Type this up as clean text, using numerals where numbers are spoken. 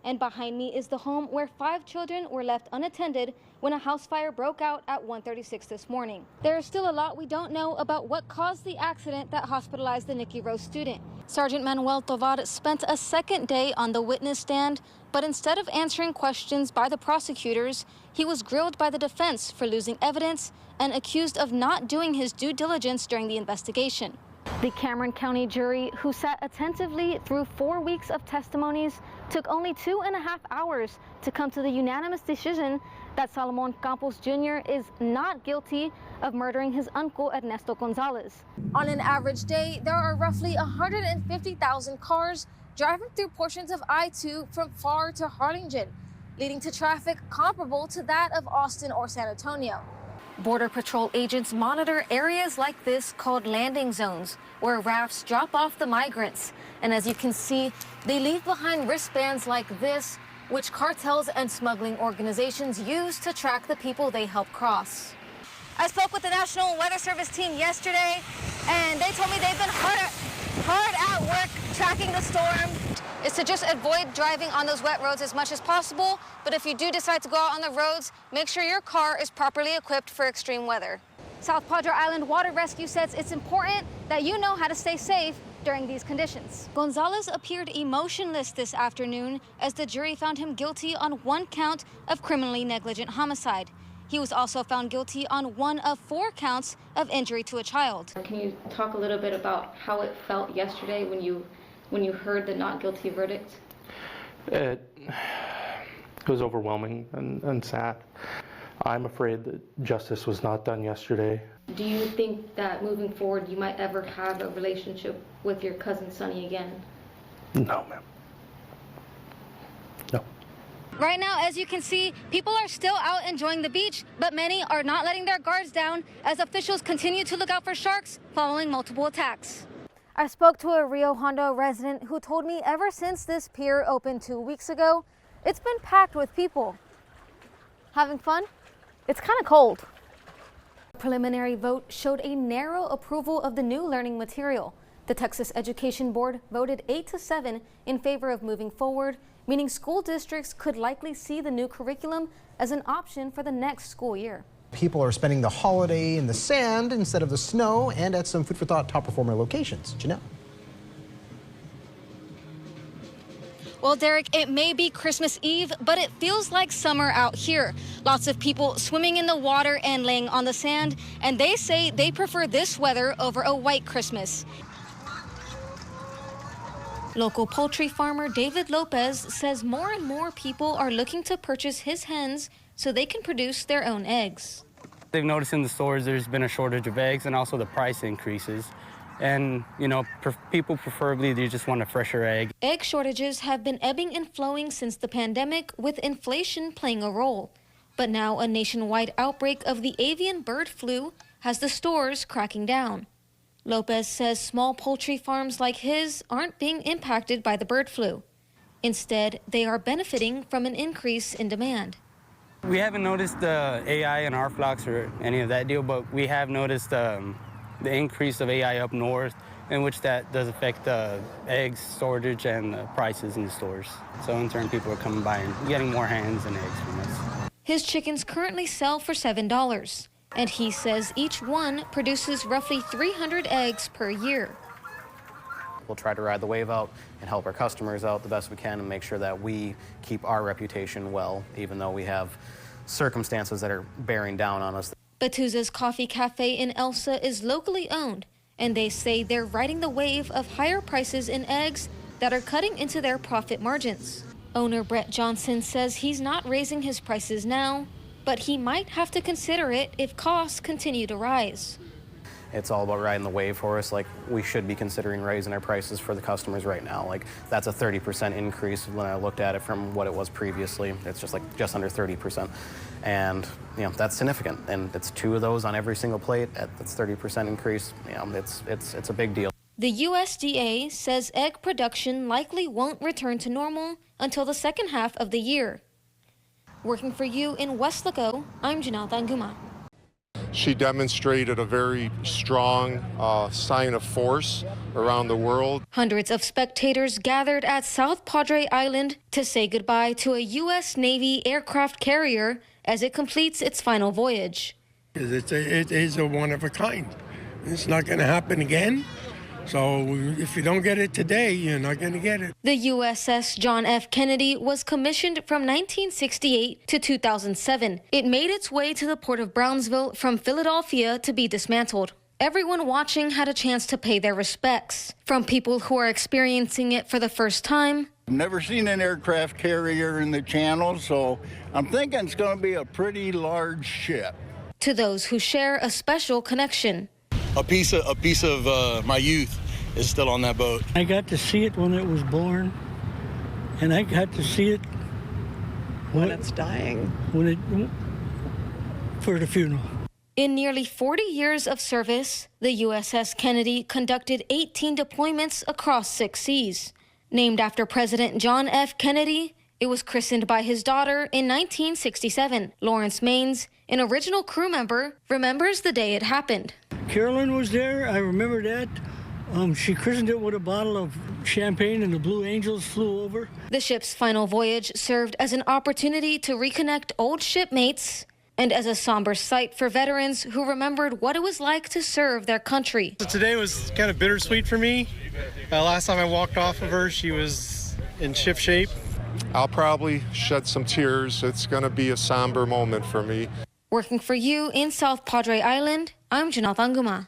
And behind me is the home where 5 children were left unattended when a house fire broke out at 1:36 this morning. There is still a lot we don't know about what caused the accident that hospitalized the Nikki Rose student. Sergeant Manuel Tovar spent a second day on the witness stand, but instead of answering questions by the prosecutors, he was grilled by the defense for losing evidence and accused of not doing his due diligence during the investigation. The Cameron County jury, who sat attentively through 4 weeks of testimonies, took only 2.5 hours to come to the unanimous decision that Salomon Campos Jr. is not guilty of murdering his uncle Ernesto Gonzalez. On an average day, there are roughly 150,000 cars driving through portions of I-2 from Pharr to Harlingen, leading to traffic comparable to that of Austin or San Antonio. Border Patrol agents monitor areas like this called landing zones, where rafts drop off the migrants. And as you can see, they leave behind wristbands like this, which cartels and smuggling organizations use to track the people they help cross. I spoke with the National Weather Service team yesterday, and they told me they've been hard at work tracking the storm. Is to just avoid driving on those wet roads as much as possible, but if you do decide to go out on the roads, make sure your car is properly equipped for extreme weather. South Padre Island Water Rescue says it's important that you know how to stay safe during these conditions. Gonzalez appeared emotionless this afternoon as the jury found him guilty on 1 count of criminally negligent homicide. He was also found guilty on 1 of 4 counts of injury to a child. Can you talk a little bit about how it felt yesterday when you heard the not guilty verdict? It was overwhelming and sad. I'm afraid that justice was not done yesterday. Do you think that moving forward you might ever have a relationship with your cousin Sonny again? No, ma'am. No. Right now, as you can see, people are still out enjoying the beach, but many are not letting their guards down as officials continue to look out for sharks following multiple attacks. I spoke to a Rio Hondo resident who told me ever since this pier opened 2 weeks ago, it's been packed with people. Having fun? It's kind of cold. The preliminary vote showed a narrow approval of the new learning material. The Texas Education Board voted 8-7 in favor of moving forward, meaning school districts could likely see the new curriculum as an option for the next school year. People are spending the holiday in the sand instead of the snow and at some food for thought top performer locations. Janelle. Well, Derek, it may be Christmas Eve, but it feels like summer out here. Lots of people swimming in the water and laying on the sand, and they say they prefer this weather over a white Christmas. Local poultry farmer David Lopez says more and more people are looking to purchase his hens so they can produce their own eggs. They've noticed in the stores there's been a shortage of eggs and also the price increases. And, you know, people preferably, they just want a fresher egg. Egg shortages have been ebbing and flowing since the pandemic, with inflation playing a role. But now a nationwide outbreak of the avian bird flu has the stores cracking down. Lopez says small poultry farms like his aren't being impacted by the bird flu. Instead, they are benefiting from an increase in demand. We haven't noticed the AI in our flocks or any of that deal, but we have noticed the increase of AI up north, in which that does affect the eggs shortage and the prices in the stores. So in turn, people are coming by and getting more hens and eggs from us. His chickens currently sell for $7, and he says each one produces roughly 300 eggs per year. We'll try to ride the wave out and help our customers out the best we can and make sure that we keep our reputation well, even though we have circumstances that are bearing down on us. Batuza's Coffee Cafe in Elsa is locally owned, and they say they're riding the wave of higher prices in eggs that are cutting into their profit margins. Owner Brett Johnson says he's not raising his prices now, but he might have to consider it if costs continue to rise. It's all about riding the wave for us. Like, we should be considering raising our prices for the customers right now. Like, that's a 30% increase when I looked at it from what it was previously. It's just under 30%. And, you know, that's significant. And it's 2 of those on every single plate. That's 30% increase. You know, it's a big deal. The USDA says egg production likely won't return to normal until the second half of the year. Working for you in Westlaco, I'm Janelle Tanguma. She demonstrated a very strong sign of force around the world. Hundreds of spectators gathered at South Padre Island to say goodbye to a U.S. Navy aircraft carrier as it completes its final voyage. It is a one of a kind. It's not going to happen again. So if you don't get it today, you're not going to get it. The USS John F. Kennedy was commissioned from 1968 to 2007. It made its way to the port of Brownsville from Philadelphia to be dismantled. Everyone watching had a chance to pay their respects, from people who are experiencing it for the first time. I've never seen an aircraft carrier in the channel, so I'm thinking it's going to be a pretty large ship. To those who share a special connection. A piece of my youth is still on that boat. I got to see it when it was born, and I got to see it when it's dying. For the funeral. In nearly 40 years of service, the USS Kennedy conducted 18 deployments across 6 seas. Named after President John F. Kennedy, it was christened by his daughter in 1967. Lawrence Maines, an original crew member, remembers the day it happened. Carolyn was there, I remember that. She christened it with a bottle of champagne and the Blue Angels flew over. The ship's final voyage served as an opportunity to reconnect old shipmates and as a somber sight for veterans who remembered what it was like to serve their country. So today was kind of bittersweet for me. Last time I walked off of her, she was in ship shape. I'll probably shed some tears. It's going to be a somber moment for me. Working for you in South Padre Island, I'm Janelle Tanguma.